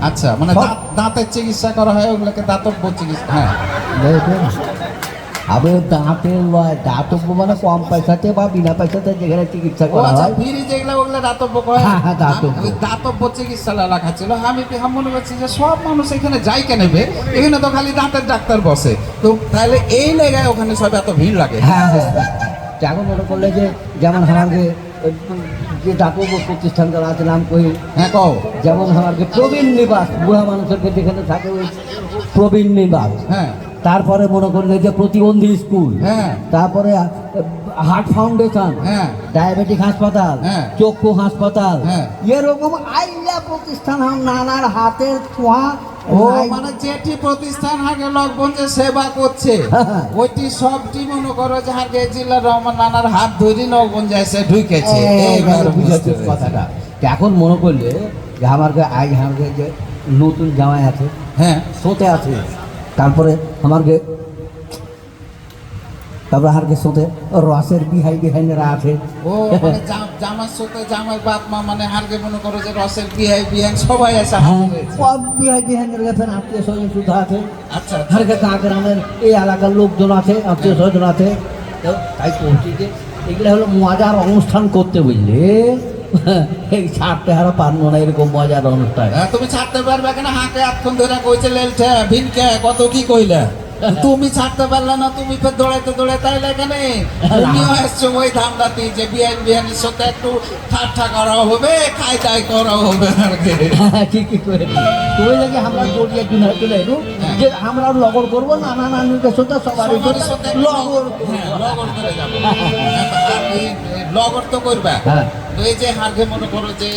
আচ্ছা, মানে দাঁতের চিকিৎসা করা হয়, ওগুলোকে দাতব্য চিকিৎসা। হ্যাঁ, আবে দাঁতের লয়, দাতব্য মানে কম পয়সাতে বা বিনা পয়সাতে যেখানে চিকিৎসা করা হয়। ফ্রি যেগুলো ওগুলো দাতব্য করে। হ্যাঁ, দাতব্য। দাতব্য চিকিৎসা লেখা ছিল। আমি মনে করছি যে সব মানুষ এখানে যাই কেন, এখানে তো খালি দাঁতের ডাক্তার বসে, তো তাহলে এই লেগায় ওখানে সব এত ভিড় লাগে। হ্যাঁ হ্যাঁ, এখন মনে করলে যে যেমন আমাকে যে দাতব্য প্রতিষ্ঠান করা আছে নাম কই। হ্যাঁ, কও। যেমন আমাকে প্রবীণ নিবাস, বুড়া মানুষের যেখানে থাকে ওই প্রবীণ নিবাস। হ্যাঁ, তারপরে মনে করলে যে প্রতিবন্ধী স্কুল। হ্যাঁ, তারপরে হার্ট ফাউন্ডেশন। হ্যাঁ, ডায়াবেটিক হাসপাতাল। হ্যাঁ, চক্ষু হাসপাতাল। হ্যাঁ, এরকম আইলা প্রতিষ্ঠান নানার হাতের ছোঁয়া। ও মানে যেটি প্রতিষ্ঠান আগে লকগঞ্জে সেবা করছে, ওইটি সবটি মনে করো যে আগে জিল্লার রহমান নানার হাত ধরে লকগঞ্জে এসে ঢুকেছে। কথাটা এখন মনে করলে যে আমাকে আজ আমাকে যে নতুন জামাই আছে, হ্যাঁ, সোতে আছে, তারপরে আমাকে তারপরে হারকে সোতে রসের বিহাইনেরা আছে। ও মানে জামার সাথে জামার বাপ মা মানে হারকে মনে করো যে রসের বিহান সবাই আছে। সব বিহাইনের কাছে আত্মীয় স্বজন শুধু আছে। আচ্ছা, হারকে গ্রামের এই এলাকার লোকজন আছে, আত্মীয় স্বজন আছে। তো তাই বলছি যে এগুলো হলো মজার অনুষ্ঠান করতে, বুঝলে? এই ছাড়তে হারা পারবো না এরকম মজার অনুষ্ঠান। তুমি ছাড়তে পারবে কেন? হাঁকে এতক্ষণ ধরে কইছে লেলছে ভিনকে কত কি কইলে, তুমি ছাড়তে পারলে না, তুমি ফের দৌড়াইতে তাইলে এখানে তুমিও এসছো ওই ধামরাতি যে বিহানির সাথে একটু ঠাট্টা করা হবে, খাই দাই করা হবে আর কি। ঠিকই করে তুমি দেখি আমরা দৌড়িয়ে কিনা চলে এলো যে আমরা লগর করবো, নানা নানুদের সাথে সবার সাথে লগর করে যাবো। লগর তো করবা। তো এই যে হারকে মনে করো যে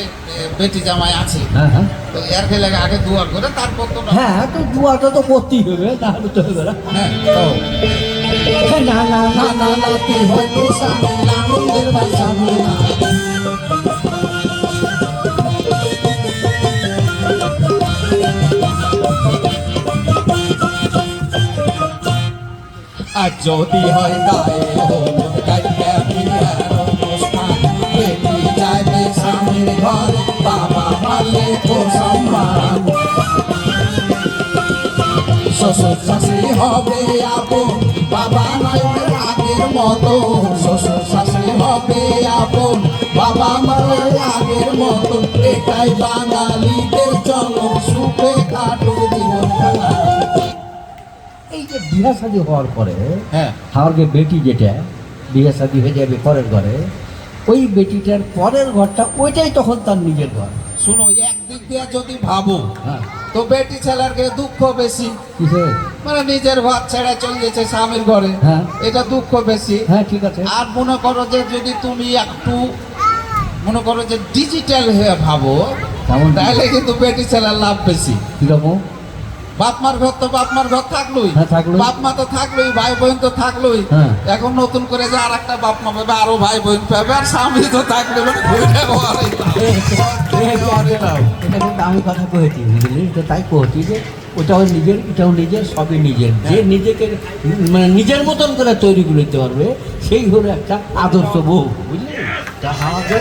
বেটি জামাই আছে, তো এর খেলে আগে দুয়ার করে তারপর তো। হ্যাঁ, তো দুয়ারটা তো করতেই হবে, তাহলে তো হবে না। না না না না না তুই হয়তো আনন্দের বাসা না। আর যদি হয় গায়ে হলুদ গাইতে বিয়ার অনুষ্ঠান, বেটি যাইবে স্বামীর ঘর, বাবা মারলে তো সম্মান। শ্বশুর শাশুড়ি হবে আপন, বাবা নাই আগের মতো। শ্বশুর শাশুড়ি হবে আপন, বাবা মারলে আগের মতো। এটাই বাঙালিদের চলন, সুখে কাটুক জীবনখানা। এই যে বিয়ে শাদী হওয়ার পরে, হ্যাঁ, আমার যে বেটি যেটা বিয়ে শাদী হয়ে যাবে পরের ঘরে, ওই বেটিটার পরের ঘরটা ওইটাই তখন তার নিজের ঘর। শুনো, একদিক দিয়ে যদি ভাবো তো বেটি ছেলের দুঃখ বেশি। মানে নিজের ঘর ছেড়ে চলে গেছে স্বামীর ঘরে, এটা দুঃখ বেশি। হ্যাঁ, ঠিক আছে। আর মনে করো যে যদি তুমি একটু মনে করো যে ডিজিটাল হয়ে ভাবো, তাহলে কিন্তু বেটি ছেলের লাভ বেশি। কিরকম? বাপ মার ঘর তো বাপ মার ঘর থাকলোই, বাপ মা তো থাকলোই, ভাই বোন তো থাকলোই। এখন নতুন করে যে আর একটা বাপ মা পাবে, আরো ভাই বোন পাবে, আর স্বামী তো থাকলে আমি কথা কয়েছি, বুঝলি? তো তাই কয়েছি যে ওটাও নিজের, এটাও নিজের, সবই নিজের। যে নিজেকে মানে নিজের মতন করে তৈরি করে দিতে পারবে, সেই হলো একটা আদর্শ বউ, বুঝলি? তা আমাকে